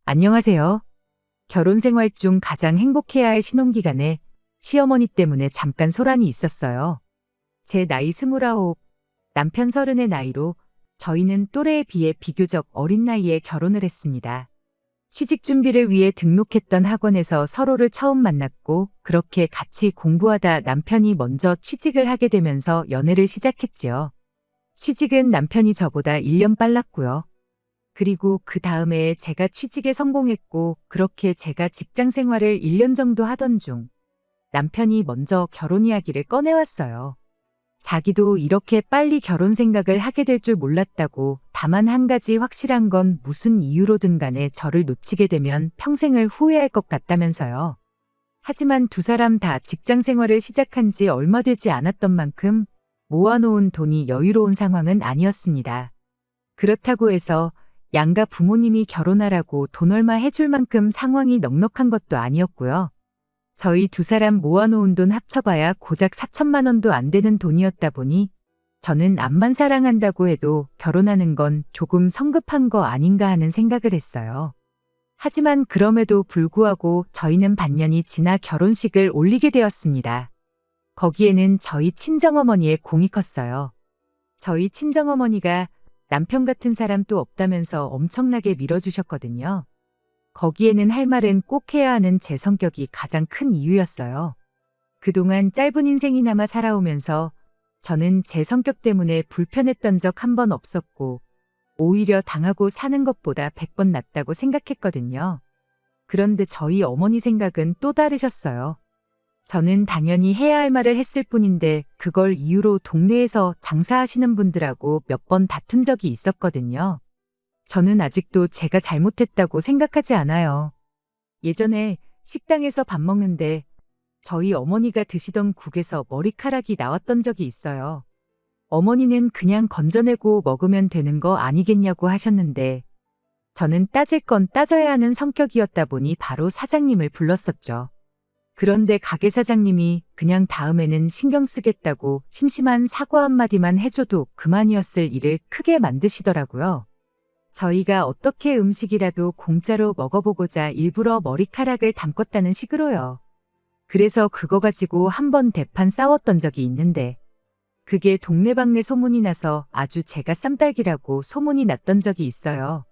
안녕하세요. 결혼 생활 중 가장 행복해야 할 신혼기간에 시어머니 때문에 잠깐 소란이 있었어요. 제 나이 29, 남편 30의 나이로 저희는 또래에 비해 비교적 어린 나이에 결혼을 했습니다. 취직 준비를 위해 등록했던 학원에서 서로를 처음 만났고 그렇게 같이 공부하다 남편이 먼저 취직을 하게 되면서 연애를 시작했지요. 취직은 남편이 저보다 1년 빨랐고요. 그리고 그 다음에 제가 취직에 성공했고 그렇게 제가 직장 생활을 1년 정도 하던 중 남편이 먼저 결혼 이야기를 꺼내왔어요. 자기도 이렇게 빨리 결혼 생각을 하게 될 줄 몰랐다고, 다만 한 가지 확실한 건 무슨 이유로든 간에 저를 놓치게 되면 평생을 후회할 것 같다면서요. 하지만 두 사람 다 직장 생활을 시작한 지 얼마 되지 않았던 만큼 모아놓은 돈이 여유로운 상황은 아니었습니다. 그렇다고 해서 양가 부모님이 결혼하라고 돈 얼마 해줄 만큼 상황이 넉넉한 것도 아니었고요. 저희 두 사람 모아놓은 돈 합쳐봐야 고작 4천만 원도 안 되는 돈이었다 보니 저는 암만 사랑한다고 해도 결혼하는 건 조금 성급한 거 아닌가 하는 생각을 했어요. 하지만 그럼에도 불구하고 저희는 반년이 지나 결혼식을 올리게 되었습니다. 거기에는 저희 친정어머니의 공이 컸어요. 저희 친정어머니가 남편 같은 사람 또 없다면서 엄청나게 밀어주셨거든요. 거기에는 할 말은 꼭 해야 하는 제 성격이 가장 큰 이유였어요. 그동안 짧은 인생이나마 살아오면서 저는 제 성격 때문에 불편했던 적 한 번 없었고 오히려 당하고 사는 것보다 100번 낫다고 생각했거든요. 그런데 저희 어머니 생각은 또 다르셨어요. 저는 당연히 해야 할 말을 했을 뿐인데 그걸 이유로 동네에서 장사하시는 분들하고 몇 번 다툰 적이 있었거든요. 저는 아직도 제가 잘못했다고 생각하지 않아요. 예전에 식당에서 밥 먹는데 저희 어머니가 드시던 국에서 머리카락이 나왔던 적이 있어요. 어머니는 그냥 건져내고 먹으면 되는 거 아니겠냐고 하셨는데 저는 따질 건 따져야 하는 성격이었다 보니 바로 사장님을 불렀었죠. 그런데 가게 사장님이 그냥 다음에는 신경 쓰겠다고 심심한 사과 한마디만 해줘도 그만이었을 일을 크게 만드시더라고요. 저희가 어떻게 음식이라도 공짜로 먹어보고자 일부러 머리카락을 담궜다는 식으로요. 그래서 그거 가지고 한 번 대판 싸웠던 적이 있는데 그게 동네방네 소문이 나서 아주 제가 쌈딸기라고 소문이 났던 적이 있어요.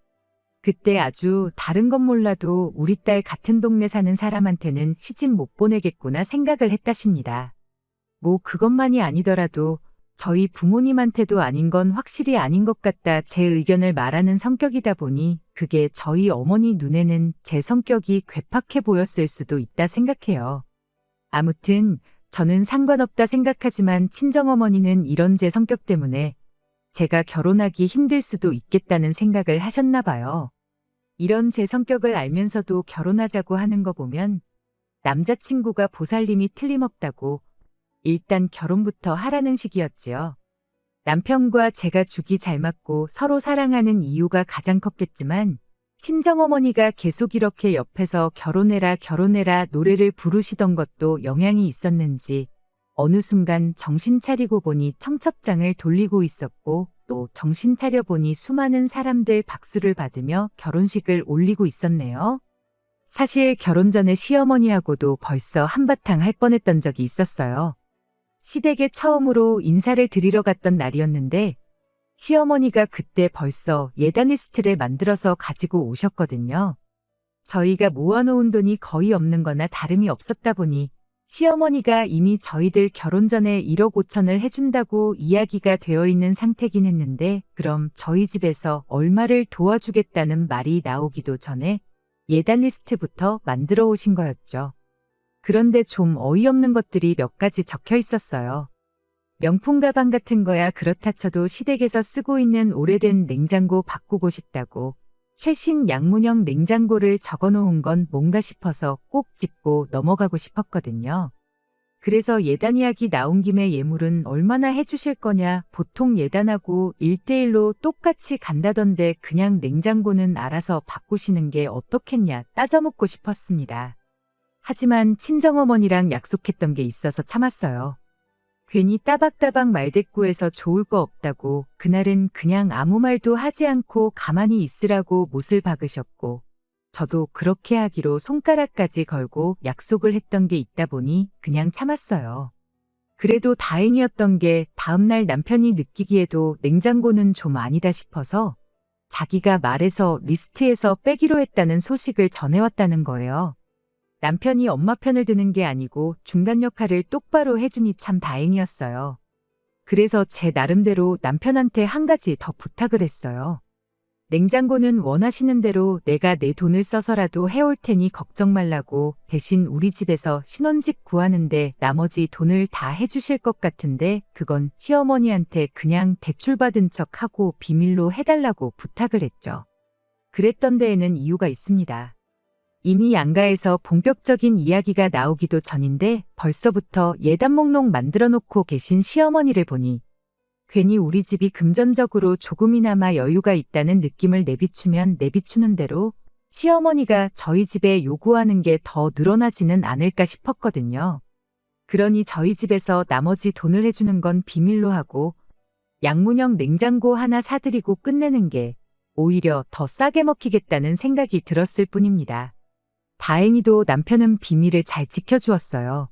그때 아주 다른 건 몰라도 우리 딸 같은 동네 사는 사람한테는 시집 못 보내겠구나 생각을 했다십니다. 뭐 그것만이 아니더라도 저희 부모님한테도 아닌 건 확실히 아닌 것 같다 제 의견을 말하는 성격이다 보니 그게 저희 어머니 눈에는 제 성격이 괴팍해 보였을 수도 있다 생각해요. 아무튼 저는 상관없다 생각하지만 친정어머니는 이런 제 성격 때문에 제가 결혼하기 힘들 수도 있겠다는 생각을 하셨나 봐요. 이런 제 성격을 알면서도 결혼하자고 하는 거 보면 남자친구가 보살림이 틀림없다고 일단 결혼부터 하라는 식이었지요. 남편과 제가 죽이 잘 맞고 서로 사랑하는 이유가 가장 컸겠지만 친정어머니가 계속 이렇게 옆에서 결혼해라 결혼해라 노래를 부르시던 것도 영향이 있었는지 어느 순간 정신 차리고 보니 청첩장을 돌리고 있었고 또 정신 차려 보니 수많은 사람들 박수를 받으며 결혼식을 올리고 있었네요. 사실 결혼 전에 시어머니하고도 벌써 한바탕 할 뻔했던 적이 있었어요. 시댁에 처음으로 인사를 드리러 갔던 날이었는데 시어머니가 그때 벌써 예단 리스트를 만들어서 가지고 오셨거든요. 저희가 모아놓은 돈이 거의 없는 거나 다름이 없었다 보니 시어머니가 이미 저희들 결혼 전에 1억 5천을 해준다고 이야기가 되어 있는 상태긴 했는데 그럼 저희 집에서 얼마를 도와주겠다는 말이 나오기도 전에 예단 리스트부터 만들어 오신 거였죠. 그런데 좀 어이없는 것들이 몇 가지 적혀 있었어요. 명품 가방 같은 거야 그렇다 쳐도 시댁에서 쓰고 있는 오래된 냉장고 바꾸고 싶다고 최신 양문형 냉장고를 적어놓은 건 뭔가 싶어서 꼭 짚고 넘어가고 싶었거든요. 그래서 예단 이야기 나온 김에 예물은 얼마나 해주실 거냐, 보통 예단하고 1대1로 똑같이 간다던데 그냥 냉장고는 알아서 바꾸시는 게 어떻겠냐 따져묻고 싶었습니다. 하지만 친정어머니랑 약속했던 게 있어서 참았어요. 괜히 따박따박 말대꾸해서 좋을 거 없다고 그날은 그냥 아무 말도 하지 않고 가만히 있으라고 못을 박으셨고 저도 그렇게 하기로 손가락까지 걸고 약속을 했던 게 있다 보니 그냥 참았어요. 그래도 다행이었던 게 다음날 남편이 느끼기에도 냉장고는 좀 아니다 싶어서 자기가 말해서 리스트에서 빼기로 했다는 소식을 전해왔다는 거예요. 남편이 엄마 편을 드는 게 아니고 중간 역할을 똑바로 해주니 참 다행이었어요. 그래서 제 나름대로 남편한테 한 가지 더 부탁을 했어요. 냉장고는 원하시는 대로 내가 내 돈을 써서라도 해올 테니 걱정 말라고, 대신 우리 집에서 신혼집 구하는데 나머지 돈을 다 해주실 것 같은데 그건 시어머니한테 그냥 대출받은 척하고 비밀로 해달라고 부탁을 했죠. 그랬던 데에는 이유가 있습니다. 이미 양가에서 본격적인 이야기가 나오기도 전인데 벌써부터 예단 목록 만들어 놓고 계신 시어머니를 보니 괜히 우리 집이 금전적으로 조금이나마 여유가 있다는 느낌을 내비추면 내비추는 대로 시어머니가 저희 집에 요구하는 게 더 늘어나지는 않을까 싶었거든요. 그러니 저희 집에서 나머지 돈을 해주는 건 비밀로 하고 양문형 냉장고 하나 사드리고 끝내는 게 오히려 더 싸게 먹히겠다는 생각이 들었을 뿐입니다. 다행히도 남편은 비밀을 잘 지켜주었어요.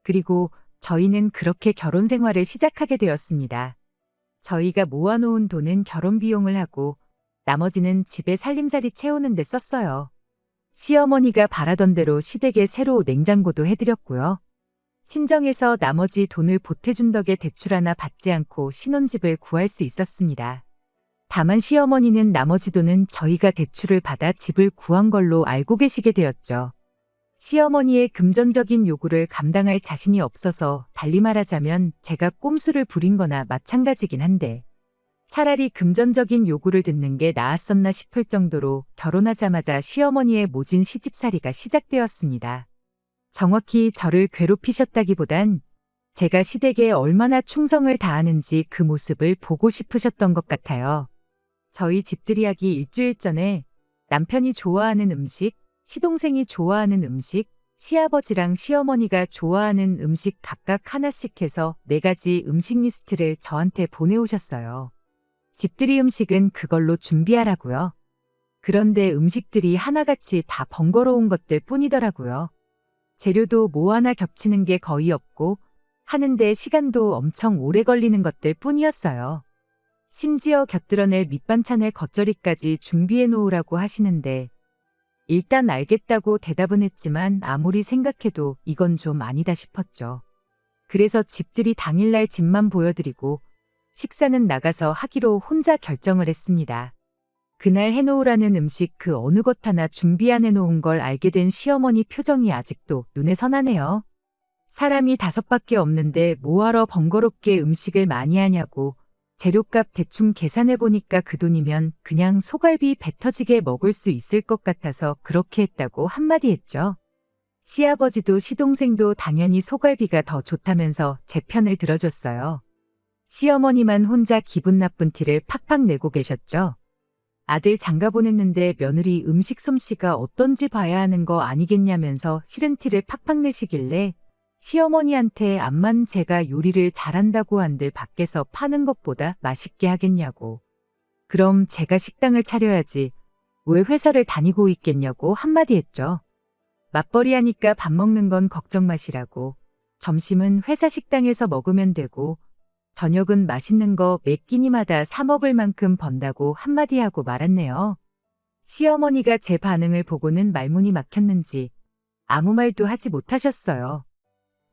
그리고 저희는 그렇게 결혼 생활을 시작하게 되었습니다. 저희가 모아놓은 돈은 결혼 비용을 하고 나머지는 집에 살림살이 채우는 데 썼어요. 시어머니가 바라던 대로 시댁에 새로 냉장고도 해드렸고요. 친정에서 나머지 돈을 보태준 덕에 대출 하나 받지 않고 신혼집을 구할 수 있었습니다. 다만 시어머니는 나머지 돈은 저희가 대출을 받아 집을 구한 걸로 알고 계시게 되었죠. 시어머니의 금전적인 요구를 감당할 자신이 없어서 달리 말하자면 제가 꼼수를 부린 거나 마찬가지긴 한데 차라리 금전적인 요구를 듣는 게 나았었나 싶을 정도로 결혼하자마자 시어머니의 모진 시집살이가 시작되었습니다. 정확히 저를 괴롭히셨다기보단 제가 시댁에 얼마나 충성을 다하는지 그 모습을 보고 싶으셨던 것 같아요. 저희 집들이하기 일주일 전에 남편이 좋아하는 음식, 시동생이 좋아하는 음식, 시아버지랑 시어머니가 좋아하는 음식 각각 하나씩 해서 4가지 음식 리스트를 저한테 보내오셨어요. 집들이 음식은 그걸로 준비하라고요. 그런데 음식들이 하나같이 다 번거로운 것들 뿐이더라고요. 재료도 뭐 하나 겹치는 게 거의 없고 하는데 시간도 엄청 오래 걸리는 것들 뿐이었어요. 심지어 곁들여낼 밑반찬의 겉절이까지 준비해 놓으라고 하시는데 일단 알겠다고 대답은 했지만 아무리 생각해도 이건 좀 아니다 싶었죠. 그래서 집들이 당일날 집만 보여드리고 식사는 나가서 하기로 혼자 결정을 했습니다. 그날 해놓으라는 음식 그 어느 것 하나 준비 안 해놓은 걸 알게 된 시어머니 표정이 아직도 눈에 선하네요. 사람이 5밖에 없는데 뭐하러 번거롭게 음식을 많이 하냐고, 재료값 대충 계산해보니까 그 돈이면 그냥 소갈비 배 터지게 먹을 수 있을 것 같아서 그렇게 했다고 한마디 했죠. 시아버지도 시동생도 당연히 소갈비가 더 좋다면서 제 편을 들어줬어요. 시어머니만 혼자 기분 나쁜 티를 팍팍 내고 계셨죠. 아들 장가 보냈는데 며느리 음식 솜씨가 어떤지 봐야 하는 거 아니겠냐면서 싫은 티를 팍팍 내시길래 시어머니한테 암만 제가 요리를 잘한다고 한들 밖에서 파는 것보다 맛있게 하겠냐고. 그럼 제가 식당을 차려야지 왜 회사를 다니고 있겠냐고 한마디 했죠. 맞벌이 하니까 밥 먹는 건 걱정 마시라고. 점심은 회사 식당에서 먹으면 되고 저녁은 맛있는 거 매 끼니마다 사 먹을 만큼 번다고 한마디 하고 말았네요. 시어머니가 제 반응을 보고는 말문이 막혔는지 아무 말도 하지 못하셨어요.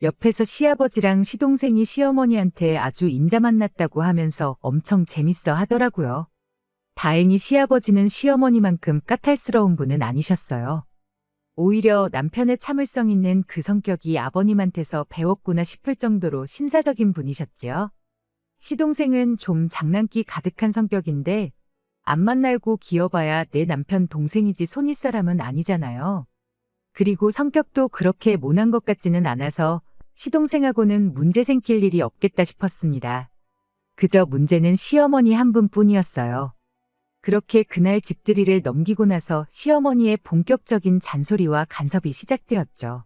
옆에서 시아버지랑 시동생이 시어머니한테 아주 인자 만났다고 하면서 엄청 재밌어 하더라고요. 다행히 시아버지는 시어머니만큼 까탈스러운 분은 아니셨어요. 오히려 남편의 참을성 있는 그 성격이 아버님한테서 배웠구나 싶을 정도로 신사적인 분이셨지요. 시동생은 좀 장난기 가득한 성격인데 앞만 날고 기어봐야 내 남편 동생이지 손윗사람은 아니잖아요. 그리고 성격도 그렇게 모난 것 같지는 않아서 시동생하고는 문제 생길 일이 없겠다 싶었습니다. 그저 문제는 시어머니 한 분뿐이었어요. 그렇게 그날 집들이를 넘기고 나서 시어머니의 본격적인 잔소리와 간섭이 시작되었죠.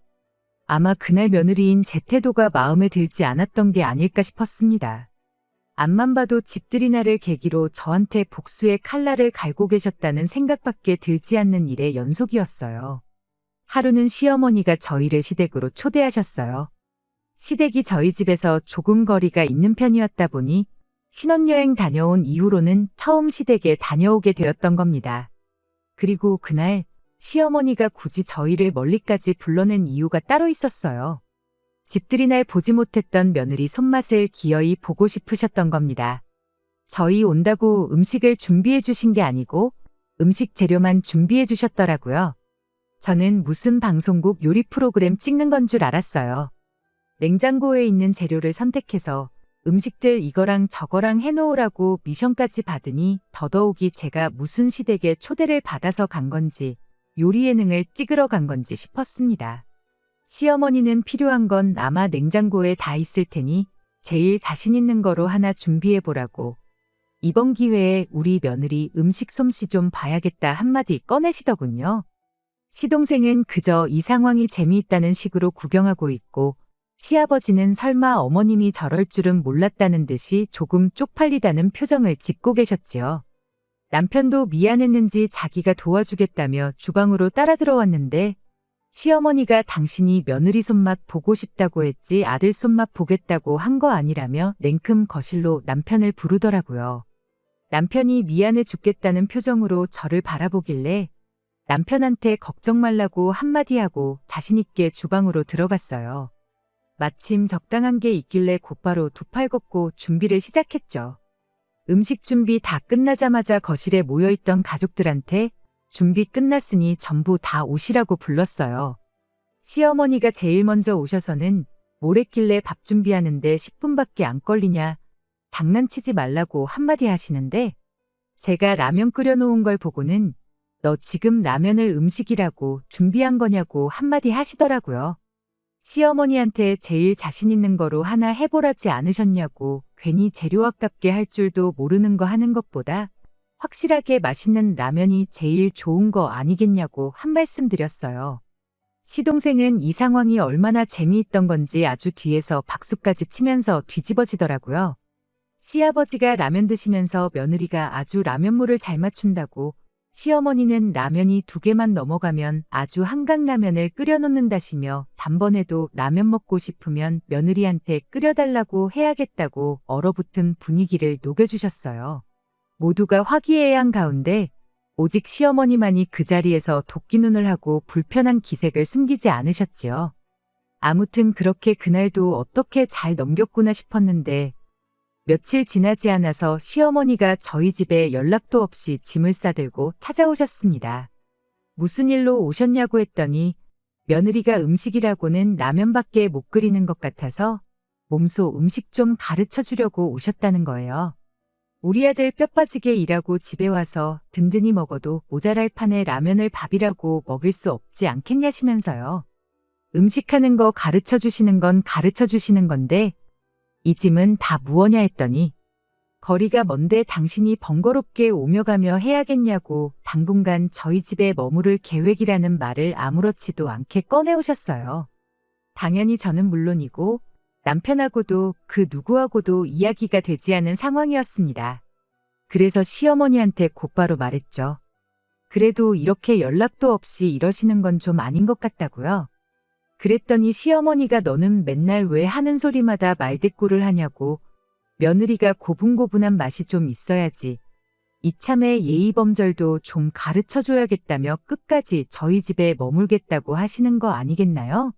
아마 그날 며느리인 제 태도가 마음에 들지 않았던 게 아닐까 싶었습니다. 앞만 봐도 집들이 날을 계기로 저한테 복수의 칼날을 갈고 계셨다는 생각밖에 들지 않는 일의 연속이었어요. 하루는 시어머니가 저희를 시댁으로 초대하셨어요. 시댁이 저희 집에서 조금 거리가 있는 편이었다 보니 신혼여행 다녀온 이후로는 처음 시댁에 다녀오게 되었던 겁니다. 그리고 그날 시어머니가 굳이 저희를 멀리까지 불러낸 이유가 따로 있었어요. 집들이 날 보지 못했던 며느리 손맛을 기어이 보고 싶으셨던 겁니다. 저희 온다고 음식을 준비해 주신 게 아니고 음식 재료만 준비해 주셨더라고요. 저는 무슨 방송국 요리 프로그램 찍는 건 줄 알았어요. 냉장고에 있는 재료를 선택해서 음식들 이거랑 저거랑 해놓으라고 미션까지 받으니 더더욱이 제가 무슨 시댁에 초대를 받아서 간 건지 요리 예능을 찍으러 간 건지 싶었습니다. 시어머니는 필요한 건 아마 냉장고에 다 있을 테니 제일 자신 있는 거로 하나 준비해 보라고 이번 기회에 우리 며느리 음식 솜씨 좀 봐야겠다 한마디 꺼내시더군요. 시동생은 그저 이 상황이 재미있다는 식으로 구경하고 있고 시아버지는 설마 어머님이 저럴 줄은 몰랐다는 듯이 조금 쪽팔리다는 표정을 짓고 계셨지요. 남편도 미안했는지 자기가 도와주겠다며 주방으로 따라 들어왔는데 시어머니가 당신이 며느리 손맛 보고 싶다고 했지 아들 손맛 보겠다고 한 거 아니라며 냉큼 거실로 남편을 부르더라고요. 남편이 미안해 죽겠다는 표정으로 저를 바라보길래 남편한테 걱정 말라고 한마디 하고 자신있게 주방으로 들어갔어요. 마침 적당한 게 있길래 곧바로 두 팔 걷고 준비를 시작했죠. 음식 준비 다 끝나자마자 거실에 모여있던 가족들한테 준비 끝났으니 전부 다 오시라고 불렀어요. 시어머니가 제일 먼저 오셔서는 뭘 했길래 밥 준비하는데 10분밖에 안 걸리냐 장난치지 말라고 한마디 하시는데 제가 라면 끓여놓은 걸 보고는 너 지금 라면을 음식이라고 준비한 거냐고 한마디 하시더라고요. 시어머니한테 제일 자신 있는 거로 하나 해보라지 않으셨냐고 괜히 재료 아깝게 할 줄도 모르는 거 하는 것보다 확실하게 맛있는 라면이 제일 좋은 거 아니겠냐고 한 말씀 드렸어요. 시동생은 이 상황이 얼마나 재미있던 건지 아주 뒤에서 박수까지 치면서 뒤집어지더라고요. 시아버지가 라면 드시면서 며느리가 아주 라면물을 잘 맞춘다고 시어머니는 라면이 2개만 넘어가면 아주 한강라면을 끓여놓는다시며 단번에도 라면 먹고 싶으면 며느리한테 끓여달라고 해야겠다고 얼어붙은 분위기를 녹여주셨어요. 모두가 화기애애한 가운데 오직 시어머니만이 그 자리에서 도끼눈을 하고 불편한 기색을 숨기지 않으셨지요. 아무튼 그렇게 그날도 어떻게 잘 넘겼구나 싶었는데 며칠 지나지 않아서 시어머니가 저희 집에 연락도 없이 짐을 싸들고 찾아오셨습니다. 무슨 일로 오셨냐고 했더니 며느리가 음식이라고는 라면밖에 못 끓이는 것 같아서 몸소 음식 좀 가르쳐 주려고 오셨다는 거예요. 우리 아들 뼈 빠지게 일하고 집에 와서 든든히 먹어도 모자랄 판에 라면을 밥이라고 먹일 수 없지 않겠냐시면서요. 음식하는 거 가르쳐 주시는 건 가르쳐 주시는 건데 이 짐은 다 무엇냐 했더니 거리가 먼데 당신이 번거롭게 오며 가며 해야겠냐고 당분간 저희 집에 머무를 계획이라는 말을 아무렇지도 않게 꺼내오셨어요. 당연히 저는 물론이고 남편하고도 그 누구하고도 이야기가 되지 않은 상황이었습니다. 그래서 시어머니한테 곧바로 말했죠. 그래도 이렇게 연락도 없이 이러시는 건 좀 아닌 것 같다고요. 그랬더니 시어머니가 너는 맨날 왜 하는 소리마다 말대꾸를 하냐고 며느리가 고분고분한 맛이 좀 있어야지. 이참에 예의범절도 좀 가르쳐줘야겠다며 끝까지 저희 집에 머물겠다고 하시는 거 아니겠나요?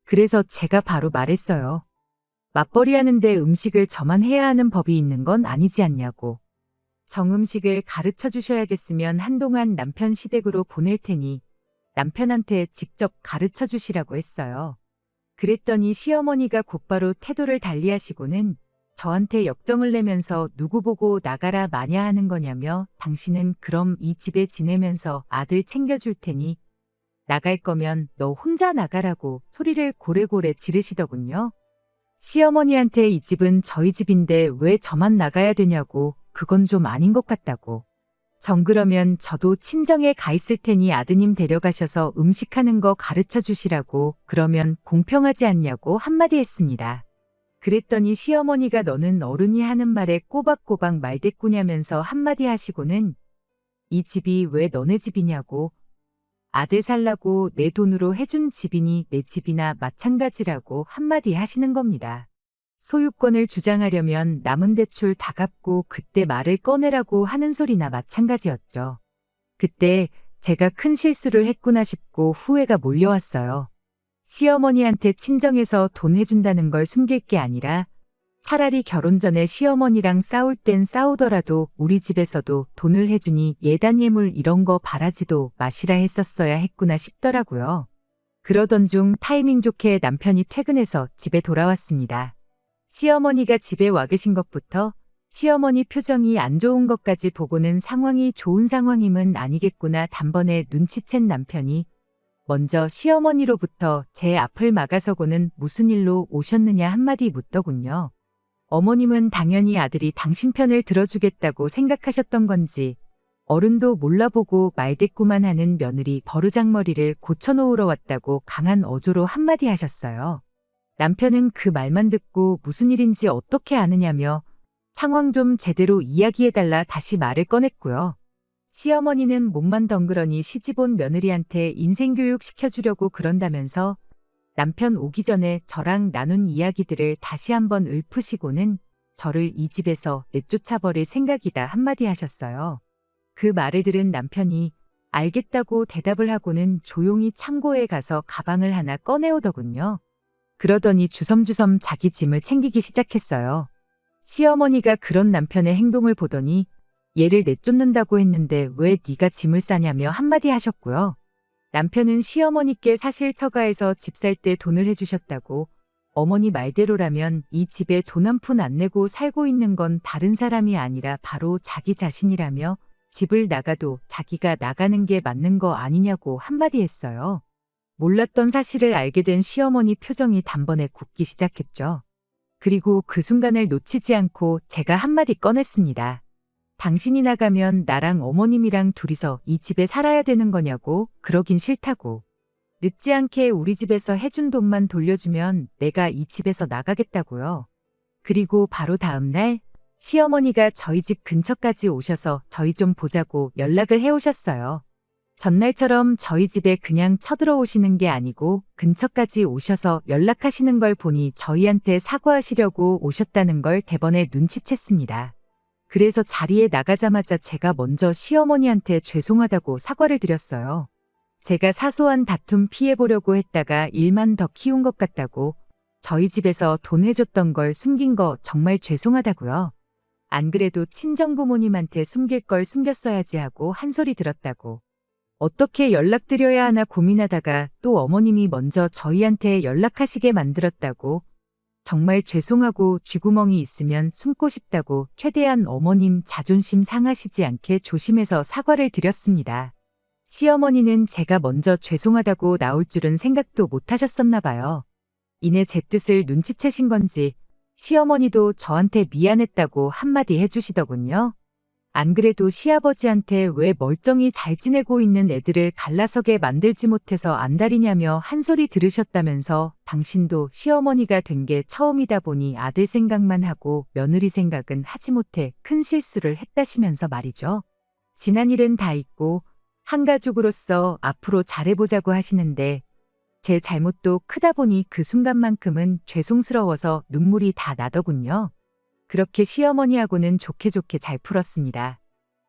그래서 제가 바로 말했어요. 맞벌이 하는데 음식을 저만 해야 하는 법이 있는 건 아니지 않냐고. 정음식을 가르쳐 주셔야겠으면 한동안 남편 시댁으로 보낼 테니 남편한테 직접 가르쳐 주시라고 했어요. 그랬더니 시어머니가 곧바로 태도를 달리하시고는 저한테 역정을 내면서 누구 보고 나가라 마냐 하는 거냐며 당신은 그럼 이 집에 지내면서 아들 챙겨줄 테니 나갈 거면 너 혼자 나가라고 소리를 고래고래 지르시더군요. 시어머니한테 이 집은 저희 집인데 왜 저만 나가야 되냐고 그건 좀 아닌 것 같다고. 정 그러면 저도 친정에 가 있을 테니 아드님 데려가셔서 음식하는 거 가르쳐 주시라고 그러면 공평하지 않냐고 한마디 했습니다. 그랬더니 시어머니가 너는 어른이 하는 말에 꼬박꼬박 말대꾸냐면서 한마디 하시고는 이 집이 왜 너네 집이냐고, 아들 살라고 내 돈으로 해준 집이니 내 집이나 마찬가지라고 한마디 하시는 겁니다. 소유권을 주장하려면 남은 대출 다 갚고 그때 말을 꺼내라고 하는 소리나 마찬가지였죠. 그때 제가 큰 실수를 했구나 싶고 후회가 몰려왔어요. 시어머니한테 친정에서 돈 해준다는 걸 숨길 게 아니라 차라리 결혼 전에 시어머니랑 싸울 땐 싸우더라도 우리 집에서도 돈을 해주니 예단 예물 이런 거 바라지도 마시라 했었어야 했구나 싶더라고요. 그러던 중 타이밍 좋게 남편이 퇴근해서 집에 돌아왔습니다. 시어머니가 집에 와 계신 것부터 시어머니 표정이 안 좋은 것까지 보고는 상황이 좋은 상황임은 아니겠구나 단번에 눈치챈 남편이 먼저 시어머니로부터 제 앞을 막아서고는 무슨 일로 오셨느냐 한마디 묻더군요. 어머님은 당연히 아들이 당신 편을 들어주겠다고 생각하셨던 건지 어른도 몰라보고 말대꾸만 하는 며느리 버르장머리를 고쳐놓으러 왔다고 강한 어조로 한마디 하셨어요. 남편은 그 말만 듣고 무슨 일인지 어떻게 아느냐며 상황 좀 제대로 이야기해달라 다시 말을 꺼냈고요. 시어머니는 몸만 덩그러니 시집 온 며느리한테 인생교육 시켜주려고 그런다면서 남편 오기 전에 저랑 나눈 이야기들을 다시 한번 읊으시고는 저를 이 집에서 내쫓아버릴 생각이다 한마디 하셨어요. 그 말을 들은 남편이 알겠다고 대답을 하고는 조용히 창고에 가서 가방을 하나 꺼내오더군요. 그러더니 주섬주섬 자기 짐을 챙기기 시작했어요. 시어머니가 그런 남편의 행동을 보더니 얘를 내쫓는다고 했는데 왜 네가 짐을 싸냐며 한마디 하셨고요. 남편은 시어머니께 사실 처가에서 집 살 때 돈을 해주셨다고 어머니 말대로라면 이 집에 돈 한 푼 안 내고 살고 있는 건 다른 사람이 아니라 바로 자기 자신이라며 집을 나가도 자기가 나가는 게 맞는 거 아니냐고 한마디 했어요. 몰랐던 사실을 알게 된 시어머니 표정이 단번에 굳기 시작했죠. 그리고 그 순간을 놓치지 않고 제가 한마디 꺼냈습니다. 당신이 나가면 나랑 어머님이랑 둘이서 이 집에 살아야 되는 거냐고. 그러긴 싫다고. 늦지 않게 우리 집에서 해준 돈만 돌려주면 내가 이 집에서 나가겠다고요. 그리고 바로 다음 날 시어머니가 저희 집 근처까지 오셔서 저희 좀 보자고 연락을 해오셨어요. 전날처럼 저희 집에 그냥 쳐들어오시는 게 아니고 근처까지 오셔서 연락하시는 걸 보니 저희한테 사과하시려고 오셨다는 걸 대번에 눈치챘습니다. 그래서 자리에 나가자마자 제가 먼저 시어머니한테 죄송하다고 사과를 드렸어요. 제가 사소한 다툼 피해보려고 했다가 일만 더 키운 것 같다고, 저희 집에서 돈 해줬던 걸 숨긴 거 정말 죄송하다고요. 안 그래도 친정부모님한테 숨길 걸 숨겼어야지 하고 한 소리 들었다고. 어떻게 연락드려야 하나 고민하다가 또 어머님이 먼저 저희한테 연락하시게 만들었다고, 정말 죄송하고 쥐구멍이 있으면 숨고 싶다고 최대한 어머님 자존심 상하시지 않게 조심해서 사과를 드렸습니다. 시어머니는 제가 먼저 죄송하다고 나올 줄은 생각도 못 하셨었나 봐요. 이내 제 뜻을 눈치채신 건지 시어머니도 저한테 미안했다고 한마디 해주시더군요. 안 그래도 시아버지한테 왜 멀쩡히 잘 지내고 있는 애들을 갈라서게 만들지 못해서 안달이냐며 한 소리 들으셨다면서 당신도 시어머니가 된 게 처음이다 보니 아들 생각만 하고 며느리 생각은 하지 못해 큰 실수를 했다시면서 말이죠. 지난 일은 다 잊고 한 가족으로서 앞으로 잘해보자고 하시는데 제 잘못도 크다 보니 그 순간만큼은 죄송스러워서 눈물이 다 나더군요. 그렇게 시어머니하고는 좋게 잘 풀었습니다.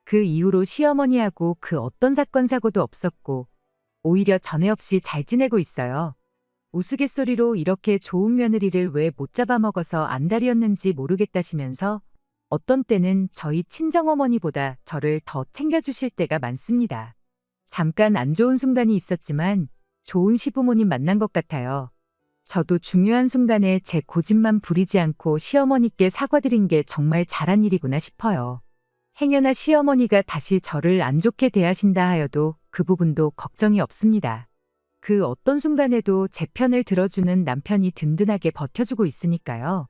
그 이후로 시어머니하고 그 어떤 사건 사고도 없었고 오히려 전에 없이 잘 지내고 있어요. 우스갯소리로 이렇게 좋은 며느리를 왜 못 잡아먹어서 안달이었는지 모르겠다시면서 어떤 때는 저희 친정어머니보다 저를 더 챙겨주실 때가 많습니다. 잠깐 안 좋은 순간이 있었지만 좋은 시부모님 만난 것 같아요. 저도 중요한 순간에 제 고집만 부리지 않고 시어머니께 사과드린 게 정말 잘한 일이구나 싶어요. 행여나 시어머니가 다시 저를 안 좋게 대하신다 하여도 그 부분도 걱정이 없습니다. 그 어떤 순간에도 제 편을 들어주는 남편이 든든하게 버텨주고 있으니까요.